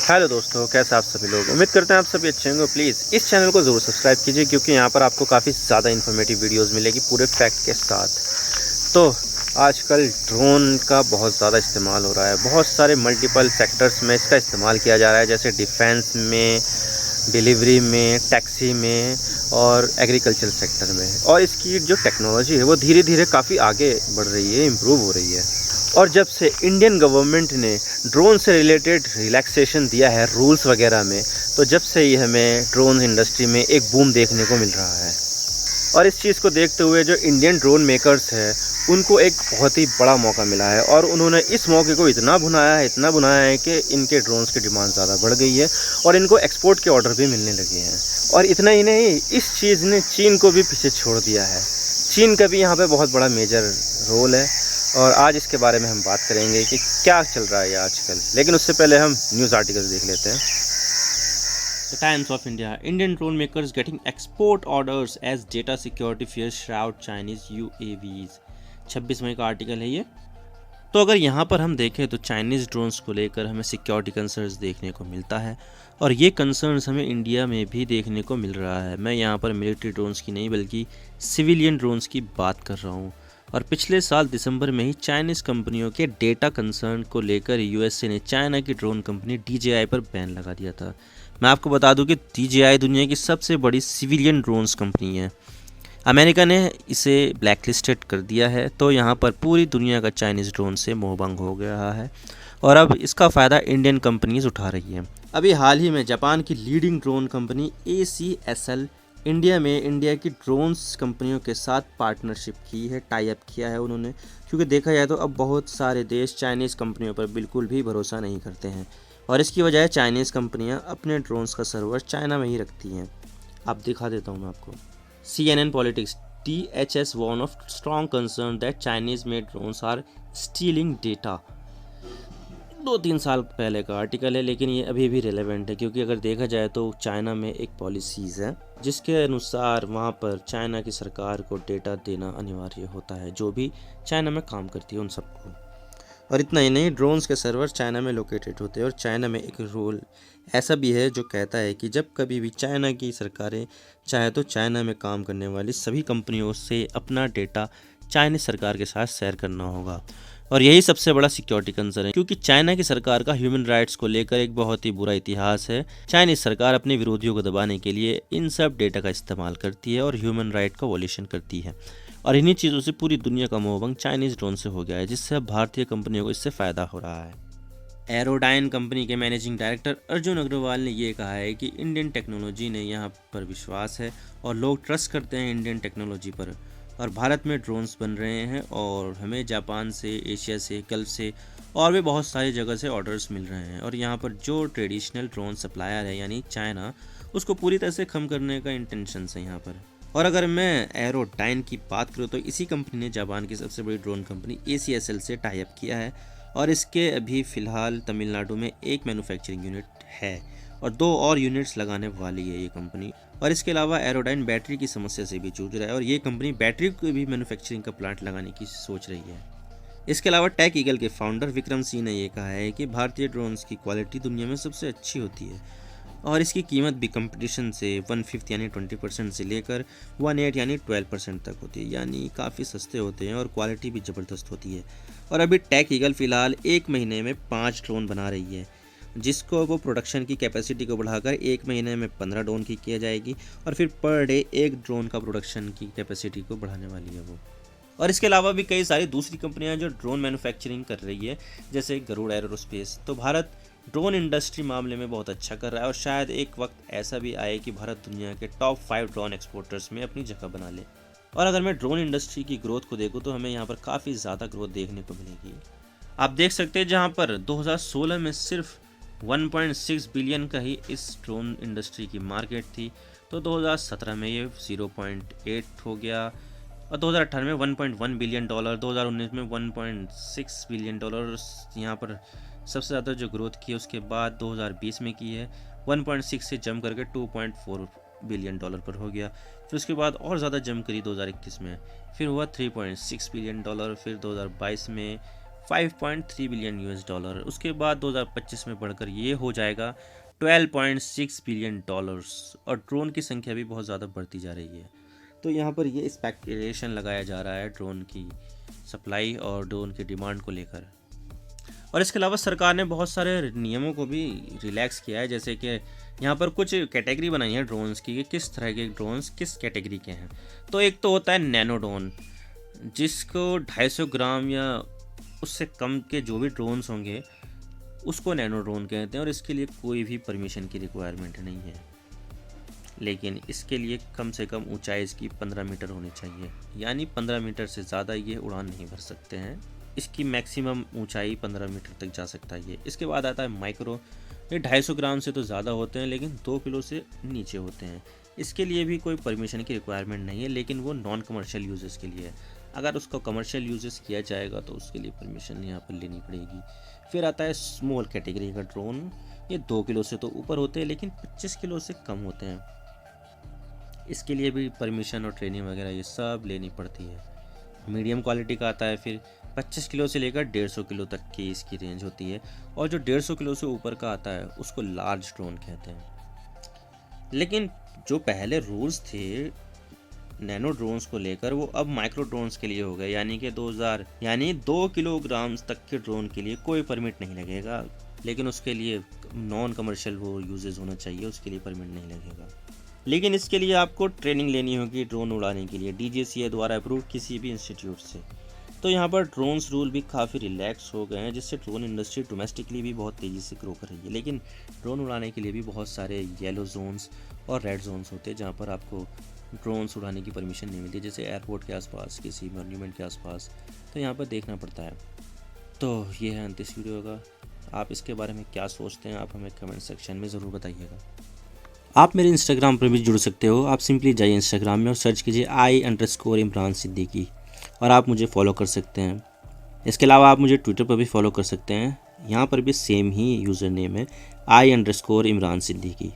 Hello दोस्तों, कैसे आप सभी लोग। उम्मीद करते हैं आप सभी अच्छे होंगे। प्लीज़ इस चैनल को ज़रूर सब्सक्राइब कीजिए क्योंकि यहाँ पर आपको काफ़ी ज़्यादा इन्फॉर्मेटिव वीडियोस मिलेगी पूरे फैक्ट के साथ। तो आजकल ड्रोन का बहुत ज़्यादा इस्तेमाल हो रहा है। बहुत सारे मल्टीपल सेक्टर्स में इसका इस्तेमाल किया जा रहा है, जैसे डिफेंस में, डिलीवरी में, टैक्सी में और एग्रीकल्चर सेक्टर में। और इसकी जो टेक्नोलॉजी है वो धीरे धीरे काफ़ी आगे बढ़ रही है, इम्प्रूव हो रही है। और जब से इंडियन गवर्नमेंट ने ड्रोन से रिलेटेड रिलैक्सेशन दिया है रूल्स वगैरह में, तो जब से ही हमें ड्रोन इंडस्ट्री में एक बूम देखने को मिल रहा है। और इस चीज़ को देखते हुए जो इंडियन ड्रोन मेकर्स हैं उनको एक बहुत ही बड़ा मौका मिला है और उन्होंने इस मौके को इतना भुनाया है कि इनके ड्रोन्स की डिमांड ज़्यादा बढ़ गई है और इनको एक्सपोर्ट के ऑर्डर भी मिलने लगे हैं। और इतना ही नहीं, इस चीज़ ने चीन को भी पीछे छोड़ दिया है। चीन का भी यहाँ पे बहुत बड़ा मेजर रोल है और आज इसके बारे में हम बात करेंगे कि क्या चल रहा है आजकल। लेकिन उससे पहले हम न्यूज़ आर्टिकल्स देख लेते हैं। The Times of India: Indian drone makers getting export orders as data security fears shroud Chinese UAVs। 26 मई का आर्टिकल है ये। तो अगर यहाँ पर हम देखें तो चाइनीज़ ड्रोन्स को लेकर हमें सिक्योरिटी कंसर्न्स देखने को मिलता है और ये कंसर्न्स हमें इंडिया में भी देखने को मिल रहा है। मैं यहाँ पर मिलिट्री ड्रोन्स की नहीं बल्कि सिविलियन ड्रोन्स की बात कर रहा हूँ। और पिछले साल दिसंबर में ही चाइनीज़ कंपनियों के डेटा कंसर्न को लेकर यूएसए ने चाइना की ड्रोन कंपनी DJI पर बैन लगा दिया था। मैं आपको बता दूं कि DJI दुनिया की सबसे बड़ी सिविलियन ड्रोन्स कंपनी है। अमेरिका ने इसे ब्लैकलिस्टेड कर दिया है, तो यहाँ पर पूरी दुनिया का चाइनीज़ ड्रोन से मोहभंग हो गया है और अब इसका फ़ायदा इंडियन कंपनीज उठा रही हैं। अभी हाल ही में जापान की leading drone company ACSL India में इंडिया की ड्रोन्स कंपनियों के साथ पार्टनरशिप की है, टाई अप किया है उन्होंने, क्योंकि देखा जाए तो अब बहुत सारे देश चाइनीज़ कंपनियों पर बिल्कुल भी भरोसा नहीं करते हैं और इसकी वजह चाइनीज़ कंपनियां अपने ड्रोन्स का सर्वर चाइना में ही रखती हैं। अब दिखा देता हूं मैं आपको। CNN politics: DHS warn of strong concern that Chinese made drones are stealing data। 2-3 साल पहले का आर्टिकल है लेकिन ये अभी भी रिलेवेंट है, क्योंकि अगर देखा जाए तो चाइना में एक पॉलिसीज़ है जिसके अनुसार वहाँ पर चाइना की सरकार को डेटा देना अनिवार्य होता है, जो भी चाइना में काम करती है उन सबको। और इतना ही नहीं, ड्रोन्स के सर्वर चाइना में लोकेटेड होते हैं और चाइना में एक रूल ऐसा भी है जो कहता है कि जब कभी भी चाइना की सरकारें चाहे तो चाइना में काम करने वाली सभी कंपनियों से अपना डेटा चाइनीज सरकार के साथ शेयर करना होगा। और यही सबसे बड़ा सिक्योरिटी कंसर्न है, क्योंकि चाइना की सरकार का ह्यूमन राइट्स को लेकर एक बहुत ही बुरा इतिहास है। चाइनीज सरकार अपने विरोधियों को दबाने के लिए इन सब डेटा का इस्तेमाल करती है और ह्यूमन राइट का वॉल्यूशन करती है और इन्हीं चीज़ों से पूरी दुनिया का मोहभंग चाइनीज़ ड्रोन से हो गया है, जिससे अब भारतीय कंपनियों को इससे फ़ायदा हो रहा है। एरोडाइन कंपनी के मैनेजिंग डायरेक्टर अर्जुन अग्रवाल ने ये कहा है कि इंडियन टेक्नोलॉजी ने यहाँ पर विश्वास है और लोग ट्रस्ट करते हैं इंडियन टेक्नोलॉजी पर। और भारत में ड्रोन्स बन रहे हैं और हमें जापान से, एशिया से, गल्फ से और भी बहुत सारी जगह से ऑर्डर्स मिल रहे हैं। और यहाँ पर जो ट्रेडिशनल ड्रोन सप्लायर है यानी चाइना, उसको पूरी तरह से कम करने का इंटेंशन है यहाँ पर। और अगर मैं एरोडाइन की बात करूँ तो इसी कंपनी ने जापान की सबसे बड़ी ड्रोन कंपनी ACSL से टाई अप किया है और इसके अभी फ़िलहाल तमिलनाडु में एक मैन्युफैक्चरिंग यूनिट है और 2 और यूनिट्स लगाने वाली है ये कंपनी। और इसके अलावा एरोडाइन बैटरी की समस्या से भी जूझ रहा है और ये कंपनी बैटरी को भी मैन्युफैक्चरिंग का प्लांट लगाने की सोच रही है। इसके अलावा टेक ईगल के फाउंडर विक्रम सिंह ने ये कहा है कि भारतीय ड्रोन्स की क्वालिटी दुनिया में सबसे अच्छी होती है और इसकी कीमत भी कंपटीशन से 1/5 यानी 20% से लेकर 1/8 यानी 12% तक होती है, यानी काफ़ी सस्ते होते हैं और क्वालिटी भी ज़बरदस्त होती है। और अभी टेक ईगल फ़िलहाल 1 महीने में 5 ड्रोन बना रही है, जिसको वो प्रोडक्शन की कैपेसिटी को बढ़ाकर 1 महीने में 15 ड्रोन की किया जाएगी और फिर पर डे 1 ड्रोन का प्रोडक्शन की कैपेसिटी को बढ़ाने वाली है वो। और इसके अलावा भी कई सारी दूसरी कंपनियां जो ड्रोन मैन्युफैक्चरिंग कर रही है, जैसे गरुड़ एरोस्पेस। तो भारत ड्रोन इंडस्ट्री मामले में बहुत अच्छा कर रहा है और शायद एक वक्त ऐसा भी आए कि भारत दुनिया के टॉप 5 ड्रोन एक्सपोर्टर्स में अपनी जगह बना ले। और अगर मैं ड्रोन इंडस्ट्री की ग्रोथ को देखूँ तो हमें यहाँ पर काफ़ी ज़्यादा ग्रोथ देखने को मिलेगी। आप देख सकते हैं जहाँ पर 2016 में सिर्फ 1.6 बिलियन का ही इस ड्रोन इंडस्ट्री की मार्केट थी, तो 2017 में ये 0.8 हो गया और 2018 में $1.1 बिलियन, 2019 में $1.6 बिलियन। यहाँ पर सबसे ज़्यादा जो ग्रोथ की है उसके बाद 2020 में की है, 1.6 से जंप करके $2.4 बिलियन पर हो गया। फिर उसके बाद और ज़्यादा जंप करी 2021 में, फिर हुआ $3.6 बिलियन, फिर 2022 में 5.3 बिलियन यूएस डॉलर। उसके बाद 2025 में बढ़कर ये हो जाएगा 12.6 बिलियन डॉलर्स। और ड्रोन की संख्या भी बहुत ज़्यादा बढ़ती जा रही है। तो यहाँ पर ये स्पेकुलेशन लगाया जा रहा है ड्रोन की सप्लाई और ड्रोन की डिमांड को लेकर। और इसके अलावा सरकार ने बहुत सारे नियमों को भी रिलैक्स किया है, जैसे कि यहाँ पर कुछ कैटेगरी बनाई है ड्रोन्स की कि किस तरह के ड्रोन्स किस कैटेगरी के हैं। तो एक तो होता है नैनो ड्रोन, जिसको 250 ग्राम या उससे कम के जो भी ड्रोन्स होंगे उसको नैनो ड्रोन कहते हैं। और इसके लिए कोई भी परमिशन की रिक्वायरमेंट नहीं है, लेकिन इसके लिए कम से कम ऊंचाई इसकी 15 मीटर होनी चाहिए, यानी 15 मीटर से ज़्यादा ये उड़ान नहीं भर सकते हैं। इसकी मैक्सिमम ऊंचाई 15 मीटर तक जा सकता है ये। इसके बाद आता है माइक्रो, ये 250 ग्राम से तो ज़्यादा होते हैं लेकिन 2 किलो से नीचे होते हैं। इसके लिए भी कोई परमिशन की रिक्वायरमेंट नहीं है, लेकिन वो नॉन कमर्शियल यूजेस के लिए है। अगर उसको कमर्शियल यूजेस किया जाएगा तो उसके लिए परमिशन यहाँ पर लेनी पड़ेगी। फिर आता है स्मॉल कैटेगरी का ड्रोन, ये 2 किलो से तो ऊपर होते हैं लेकिन 25 किलो से कम होते हैं। इसके लिए भी परमिशन और ट्रेनिंग वगैरह ये सब लेनी पड़ती है। मीडियम क्वालिटी का आता है फिर 25 किलो से लेकर 150 किलो तक की इसकी रेंज होती है। और जो 150 किलो से ऊपर का आता है उसको लार्ज ड्रोन कहते हैं। लेकिन जो पहले रूल्स थे नैनो ड्रोन्स को लेकर वो अब माइक्रो ड्रोन्स के लिए हो गए, यानी कि 2 किलोग्राम तक के ड्रोन के लिए कोई परमिट नहीं लगेगा, लेकिन उसके लिए नॉन कमर्शियल वो यूजेस होना चाहिए, उसके लिए परमिट नहीं लगेगा। लेकिन इसके लिए आपको ट्रेनिंग लेनी होगी ड्रोन उड़ाने के लिए DGCA द्वारा अप्रूव किसी भी इंस्टीट्यूट से। तो यहाँ पर ड्रोन्स रूल भी काफ़ी रिलैक्स हो गए हैं, जिससे ड्रोन इंडस्ट्री डोमेस्टिकली भी बहुत तेज़ी से ग्रो कर रही है। लेकिन ड्रोन उड़ाने के लिए भी बहुत सारे येलो जोन्स और रेड जोन्स होते हैं जहाँ पर आपको ड्रोन्स उड़ाने की परमिशन नहीं मिलती, जैसे एयरपोर्ट के आसपास, किसी मॉन्यूमेंट के आसपास। तो यहाँ पर देखना पड़ता है। तो ये है अंत इस वीडियो का। आप इसके बारे में क्या सोचते हैं आप हमें कमेंट सेक्शन में ज़रूर बताइएगा। आप मेरे इंस्टाग्राम पर भी जुड़ सकते हो। आप सिंपली जाइए इंस्टाग्राम में और सर्च कीजिए I_इमरान सिद्दीकी और आप मुझे फॉलो कर सकते हैं। इसके अलावा आप मुझे ट्विटर पर भी फॉलो कर सकते हैं, यहाँ पर भी सेम ही यूज़र नेम है I_इमरान सिद्दीकी।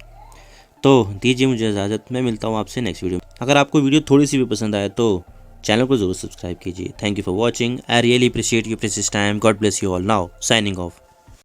तो दीजिए मुझे इजाज़त, मैं मिलता हूँ आपसे नेक्स्ट वीडियो में। अगर आपको वीडियो थोड़ी सी भी पसंद आए तो चैनल को ज़रूर सब्सक्राइब कीजिए। Thank you for watching. I really appreciate your precious time. God bless you all. Now signing off.